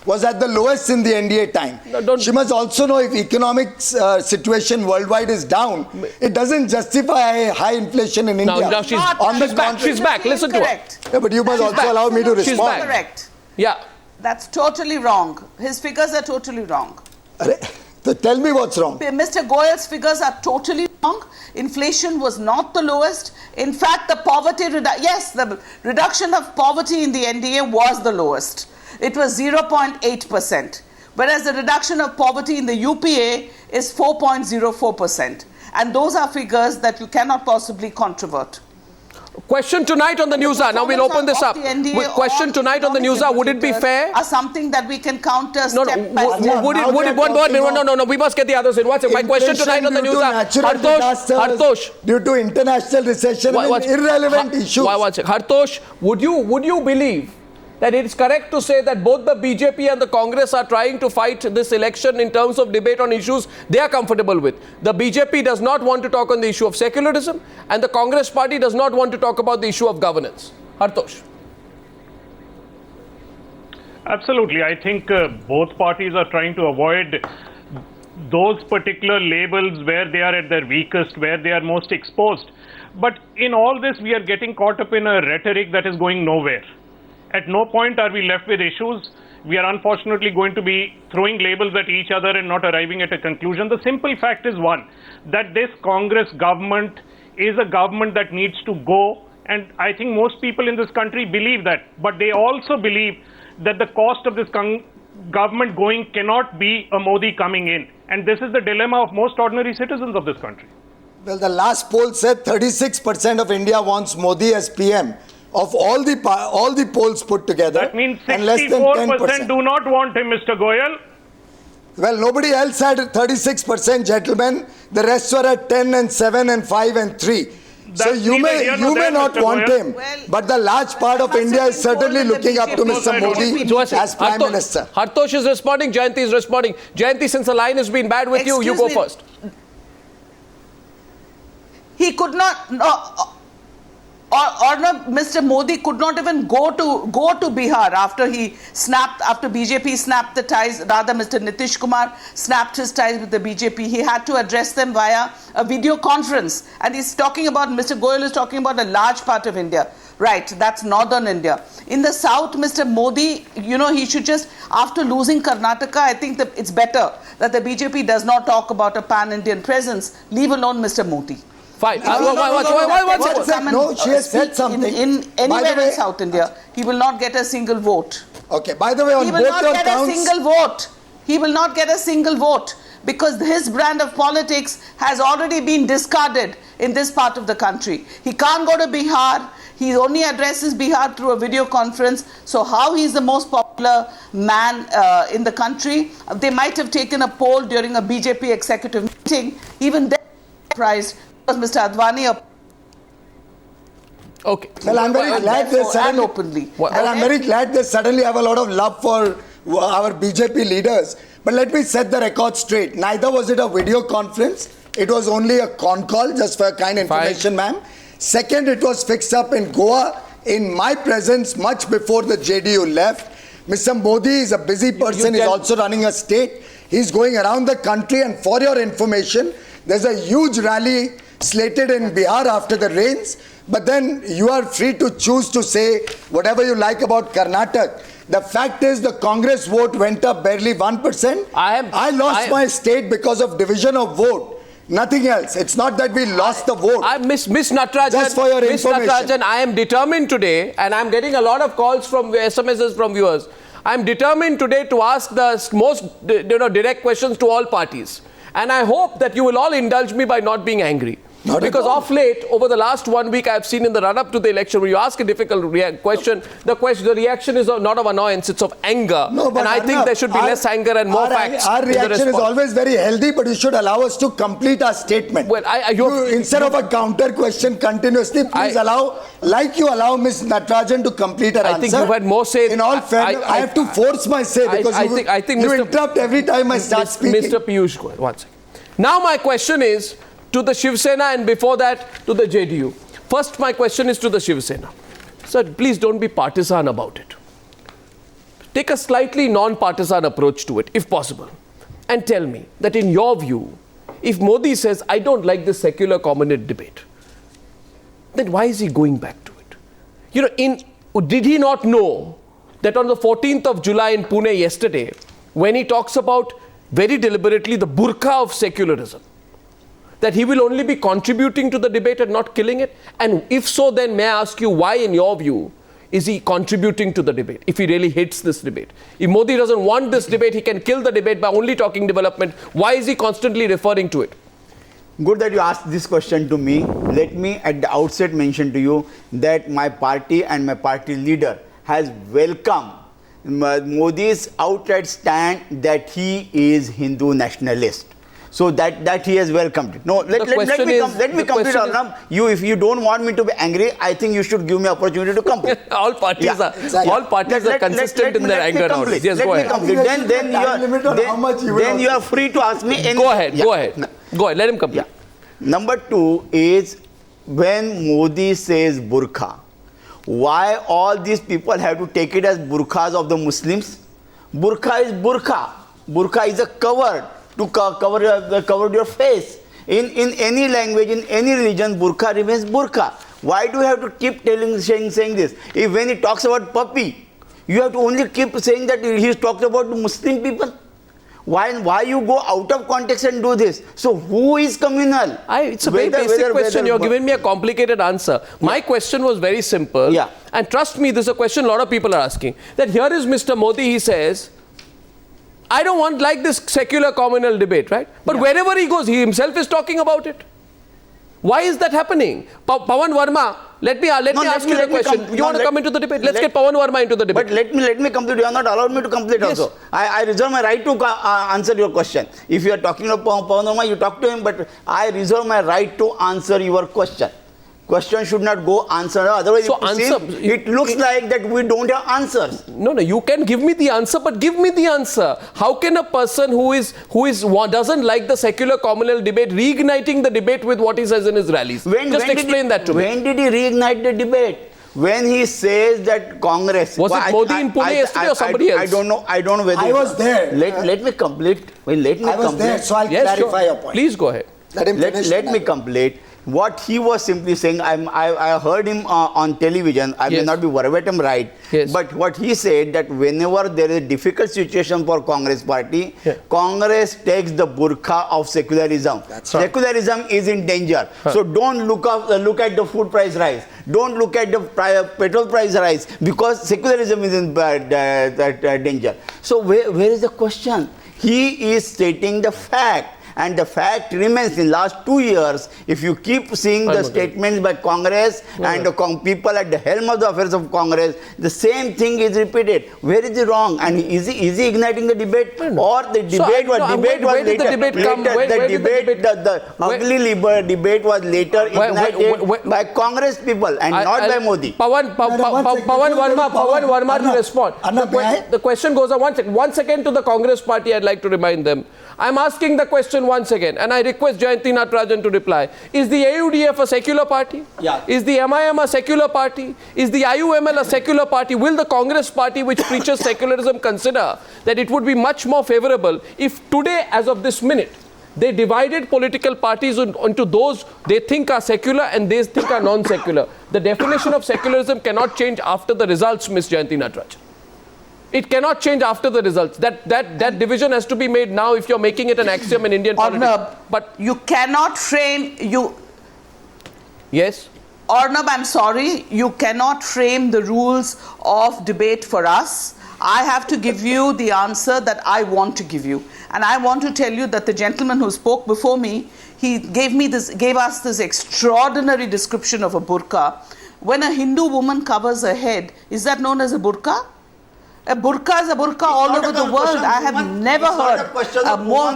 was at the lowest in the NDA time. No, she must also know if economic situation worldwide is down, it doesn't justify high inflation in India. Now she's back. Listen to her. Yeah, but you must also allow me to respond. She's back. Correct. Yeah. That's totally wrong. His figures are totally wrong. So tell me what's wrong. Mr. Goyal's figures are totally wrong. Inflation was not the lowest. In fact, the the reduction of poverty in the NDA was the lowest. It was 0.8%, whereas the reduction of poverty in the UPA is 4.04%. And those are figures that you cannot possibly controvert. Question tonight on the Newshour. Now we'll open this up. Question tonight on the Newshour. Would it be fair? Are something that we can counter step by step. No. We must get the others in. What's it? My question tonight on the Newshour. Hartosh. Due to international recession, irrelevant issues. Hartosh, would you believe that it's correct to say that both the BJP and the Congress are trying to fight this election in terms of debate on issues they are comfortable with? The BJP does not want to talk on the issue of secularism, and the Congress party does not want to talk about the issue of governance. Hartosh. Absolutely. I think both parties are trying to avoid those particular labels where they are at their weakest, where they are most exposed. But in all this, we are getting caught up in a rhetoric that is going nowhere. At no point are we left with issues. We are unfortunately going to be throwing labels at each other and not arriving at a conclusion. The simple fact is one, that this Congress government is a government that needs to go. And I think most people in this country believe that. But they also believe that the cost of this government going cannot be a Modi coming in. And this is the dilemma of most ordinary citizens of this country. Well, the last poll said 36% of India wants Modi as PM. Of all the polls put together, that means 64% do not want him, Mr. Goyal. Well, nobody else had 36%, gentlemen. The rest were at 10 and 7 and 5 and 3. So you may not want him, but the large part of India is certainly looking up to Mr. Modi as Prime Minister. Hartosh is responding, Jayanti is responding. Jayanti, since the line has been bad with you, you go first. He could not... Or Mr. Modi could not even go to Bihar after BJP snapped the ties, rather Mr. Nitish Kumar snapped his ties with the BJP. He had to address them via a video conference. And he's talking about, Mr. Goyal is talking about a large part of India. Right, that's northern India. In the south, Mr. Modi, he should just, after losing Karnataka, I think that it's better that the BJP does not talk about a pan-Indian presence, leave alone Mr. Modi. Fine. No, she has said something. Anywhere in South India, he will not get a single vote. Okay, by the way, on both your counts... He will not get a single vote because his brand of politics has already been discarded in this part of the country. He can't go to Bihar. He only addresses Bihar through a video conference. So how he's the most popular man in the country? They might have taken a poll during a BJP executive meeting. Even then, surprised. Mr. Advani. Okay. Well, I'm very glad they suddenly have a lot of love for our BJP leaders. But let me set the record straight. Neither was it a video conference. It was only a con call, just for kind information, ma'am. Second, it was fixed up in Goa in my presence much before the JDU left. Mr. Modi is a busy person. He's also running a state. He's going around the country. And for your information, there's a huge rally slated in Bihar after the rains, but then you are free to choose to say whatever you like about Karnataka. The fact is the Congress vote went up barely 1%. I lost my state because of division of vote. Nothing else. It's not that we lost the vote. Miss Natarajan, just for your information. I am determined today, and I'm getting a lot of calls from SMSs from viewers. I'm determined today to ask the most direct questions to all parties. And I hope that you will all indulge me by not being angry. Because of late, over the last 1 week, I've seen in the run-up to the election, when you ask a difficult question, the reaction is not of annoyance, it's of anger. And I think there should be less anger and more facts. Our reaction is always very healthy, but you should allow us to complete our statement. Well, instead of a counter question continuously, please allow Ms. Natarajan to complete her answer. I think you've had more say. In all fairness, I have to force my say because you interrupt every time I start speaking. Mr. Piyush Goyal, one second. Now my question is to the Shiv Sena and before that to the JDU. First, my question is to the Shiv Sena. Sir, please don't be partisan about it. take a slightly non-partisan approach to it, if possible, and tell me that in your view, if Modi says, I don't like this secular communal debate, then why is he going back to it? You know, did he not know that on the 14th of July in Pune yesterday, when he talks about very deliberately the burqa of secularism, that he will only be contributing to the debate and not killing it? And if so, then may I ask you why, in your view, is he contributing to the debate, if he really hates this debate? If Modi doesn't want this debate, he can kill the debate by only talking development. Why is he constantly referring to it? Good that you asked this question to me. Let me at the outset mention to you that my party and my party leader has welcomed Modi's outright stand that he is Hindu nationalist. So that he has welcomed it. No, let me complete, Arnab. If you don't want me to be angry, I think you should give me opportunity to complete. all parties are consistent in their anger nowadays. Yes, go ahead. Then you are free to ask me anything. Go ahead. Let him complete. Number two is when Modi says burqa, why all these people have to take it as burqas of the Muslims? Burqa is burqa. Burqa is a cover to cover your face. In any language, in any religion, burqa remains burqa. Why do you have to keep saying this? If when he talks about puppy, you have to only keep saying that he talks about the Muslim people. Why you go out of context and do this? So who is communal? It's a very basic question. You're giving me a complicated answer. My question was very simple. Yeah. And trust me, this is a question a lot of people are asking. That here is Mr. Modi, he says, I don't want like this secular communal debate, right? But wherever he goes, he himself is talking about it. Why is that happening? Pawan Verma, let me ask you the question. You want to come into the debate? Let's get Pawan Verma into the debate. But let me complete. You are not allowed me to complete also. I reserve my right to answer your question. If you are talking to Pawan Verma, you talk to him, but I reserve my right to answer your question. Question should not go answered. Otherwise, it looks like that we don't have answers. No, you can give me the answer, but give me the answer. How can a person who doesn't like the secular communal debate reigniting the debate with what he says in his rallies? Explain that to me. When did he reignite the debate? When he says that Congress... Was it Modi in Pune yesterday or somebody else? I don't know whether... I was there. Let me complete. I was there, so I'll clarify your point. Please go ahead. Let me complete. What he was simply saying, I heard him on television, I may not be verbatim right, but what he said that whenever there is a difficult situation for Congress party, Congress takes the burqa of secularism. Secularism is in danger. So don't look at the food price rise. Don't look at the petrol price rise because secularism is in danger. So where is the question? He is stating the fact. And the fact remains in last 2 years, if you keep seeing the statements by Congress and the people at the helm of the affairs of Congress, the same thing is repeated. Where is it wrong? And is he igniting the debate? Or the debate was the ugly debate was later ignited by Congress people and not by Modi. Pawan Verma to respond. The question goes on 1 second. 1 second to the Congress party, I'd like to remind them. I'm asking the question once again, and I request Jayanti Natarajan to reply. Is the AUDF a secular party? Yeah. Is the MIM a secular party? Is the IUML a secular party? Will the Congress party, which preaches secularism, consider that it would be much more favorable if today, as of this minute, they divided political parties into those they think are secular and they think are non-secular? The definition of secularism cannot change after the results, Ms. Jayanti Natarajan. It cannot change after the results. That division has to be made now if you're making it an axiom in Indian politics. But you cannot frame Yes. Arnab, I'm sorry, you cannot frame the rules of debate for us. I have to give you the answer that I want to give you. And I want to tell you that the gentleman who spoke before me, he gave us this extraordinary description of a burqa. When a Hindu woman covers her head, is that known as a burqa? A burqa is a burqa all over the world. I have never heard a more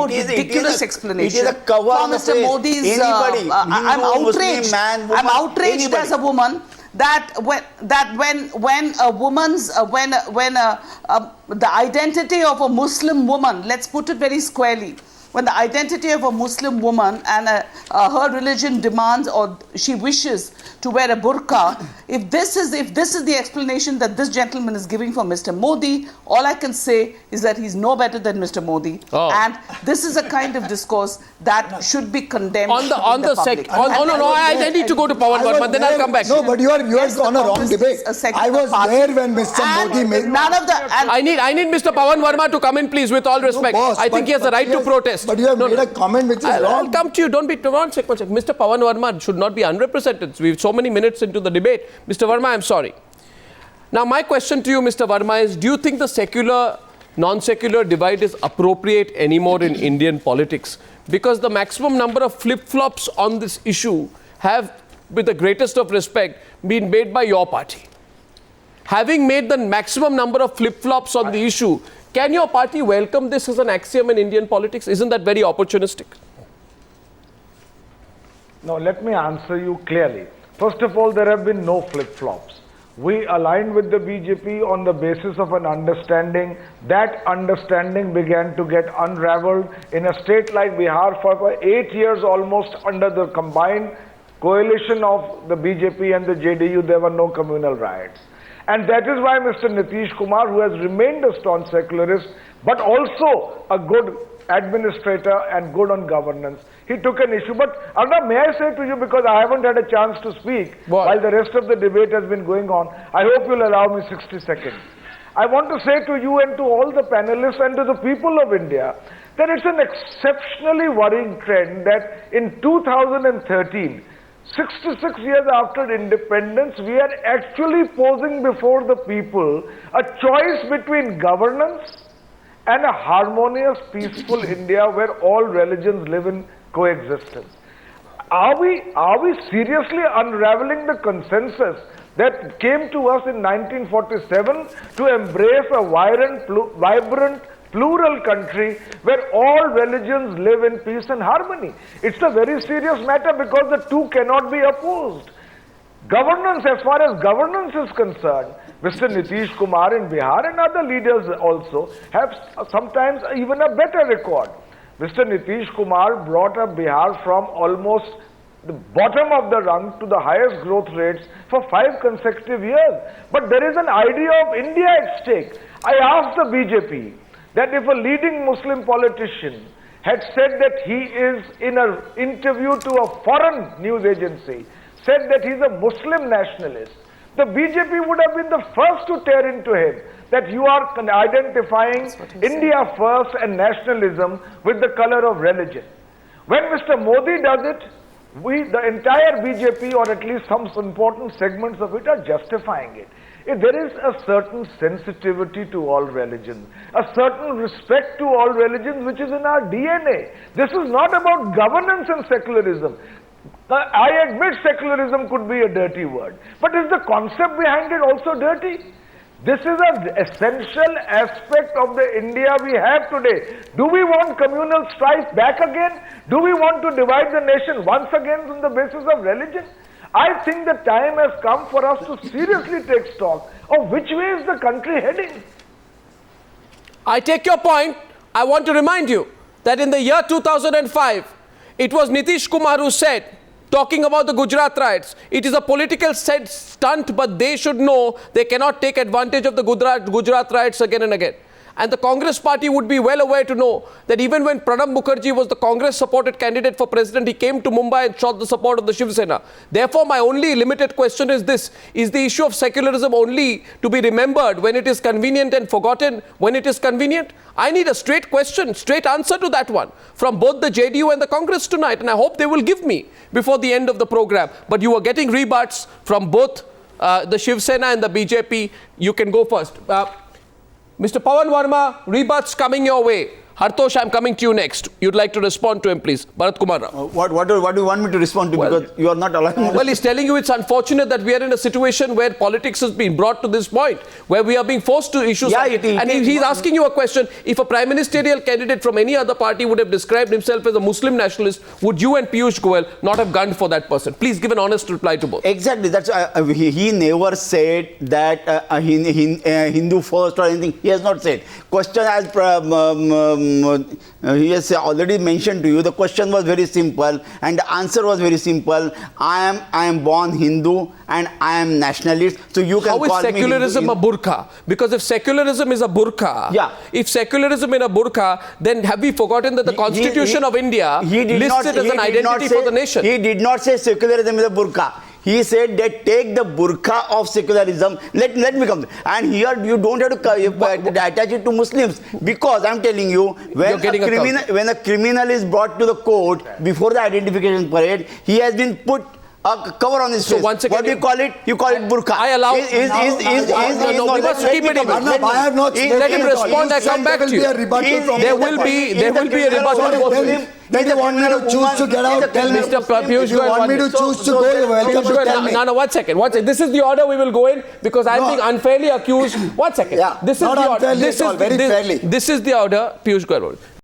ridiculous explanation. It is a cover from Mr. Modi's. I'm outraged. I'm outraged as a woman that when a woman's the identity of a Muslim woman, let's put it very squarely, when the identity of a Muslim woman and her religion demands or she wishes to wear a burqa, if this is the explanation that this gentleman is giving for Mr. Modi, all I can say is that he's no better than Mr. Modi. And this is a kind of discourse that should be condemned on the public. I need to go to Pawan Verma, then I'll come back. No, but you are on a wrong debate. I was there when Mr. Modi made... I need Mr. Pawan Verma to come in, please, with all respect. No, boss, I think he has the right to protest. But you have made a comment which is wrong. I'll come to you. Don't be... One second. Mr. Pawan Verma should not be unrepresented. We've so many minutes into the debate. Mr. Verma, I'm sorry. Now, my question to you, Mr. Verma, is do you think the secular, non-secular divide is appropriate anymore in Indian politics? Because the maximum number of flip-flops on this issue have, with the greatest of respect, been made by your party. Having made the maximum number of flip-flops on the issue, can your party welcome this as an axiom in Indian politics? Isn't that very opportunistic? No, let me answer you clearly. First of all, there have been no flip-flops. We aligned with the BJP on the basis of an understanding. That understanding began to get unraveled in a state like Bihar for 8 years almost under the combined coalition of the BJP and the JDU. There were no communal riots. And that is why Mr. Nitish Kumar, who has remained a staunch secularist, but also a good administrator and good on governance, he took an issue. But Arnab, may I say to you, because I haven't had a chance to speak while the rest of the debate has been going on, I hope you'll allow me 60 seconds. I want to say to you and to all the panelists and to the people of India that it's an exceptionally worrying trend that in 2013, 66 years after independence, we are actually posing before the people a choice between governance and a harmonious, peaceful India where all religions live in coexistence. Are we seriously unraveling the consensus that came to us in 1947 to embrace a vibrant, plural country where all religions live in peace and harmony? It's a very serious matter because the two cannot be opposed. Governance, as far as governance is concerned, Mr. Nitish Kumar in Bihar and other leaders also have sometimes even a better record. Mr. Nitish Kumar brought up Bihar from almost the bottom of the rung to the highest growth rates for 5 consecutive years. But there is an idea of India at stake. I asked the BJP that if a leading Muslim politician had said that he is in an interview to a foreign news agency, said that he's a Muslim nationalist, the BJP would have been the first to tear into him that you are identifying India first and nationalism with the color of religion. When Mr. Modi does it, the entire BJP, or at least some important segments of it, are justifying it. There is a certain sensitivity to all religions, a certain respect to all religions which is in our DNA. This is not about governance and secularism. I admit secularism could be a dirty word, but is the concept behind it also dirty? This is an essential aspect of the India we have today. Do we want communal strife back again? Do we want to divide the nation once again on the basis of religion? I think the time has come for us to seriously take stock of which way is the country heading. I take your point. I want to remind you that in the year 2005, it was Nitish Kumar who said, talking about the Gujarat riots, it is a political stunt, but they should know they cannot take advantage of the Gujarat riots again and again. And the Congress party would be well aware to know that even when Pranab Mukherjee was the Congress-supported candidate for president, he came to Mumbai and sought the support of the Shiv Sena. Therefore, my only limited question is this: is the issue of secularism only to be remembered when it is convenient and forgotten when it is convenient? I need a straight question, straight answer to that one from both the JDU and the Congress tonight, and I hope they will give me before the end of the program. But you are getting rebuts from both the Shiv Sena and the BJP. You can go first. Mr. Pawan Verma, rebuts coming your way. Hartosh, I'm coming to you next. You'd like to respond to him, please. Bharat Kumar Rao. What do you want me to respond to? Because you are not allowing me. Well, he's telling you it's unfortunate that we are in a situation where politics has been brought to this point, where we are being forced to issue something. And he's asking you a question. If a prime ministerial candidate from any other party would have described himself as a Muslim nationalist, would you and Piyush Goyal not have gunned for that person? Please give an honest reply to both. Exactly. That's he never said that Hindu first or anything. He has not said. Question as he has already mentioned to you, the question was very simple and the answer was very simple. I am born Hindu and I am nationalist. So you can How call is secularism me a burqa? Because if secularism is a burqa, yeah. If secularism is a burqa, then have we forgotten that the Constitution of India lists it as an identity for the nation? He did not say secularism is a burqa. He said that take the burqa of secularism. Let me come. And here you don't have to attach it to Muslims, because I'm telling you, when a criminal is brought to the court before the identification parade, he has been put a cover on his face. Once again, what do you call it? You call it burqa. I allow. No, we must keep it in. I have not spoken Let him at all. respond. I come back to you. There will be a rebuttal. Then you want me to choose to get out? Tell me. Mr. Piyush If you want me to choose to go, you're welcome to tell me. No, 1 second. This is the order we will go in, because I'm being unfairly accused. 1 second. Yeah, This is not the order. unfairly at all, very fairly. This is the order. Piyush, go ahead.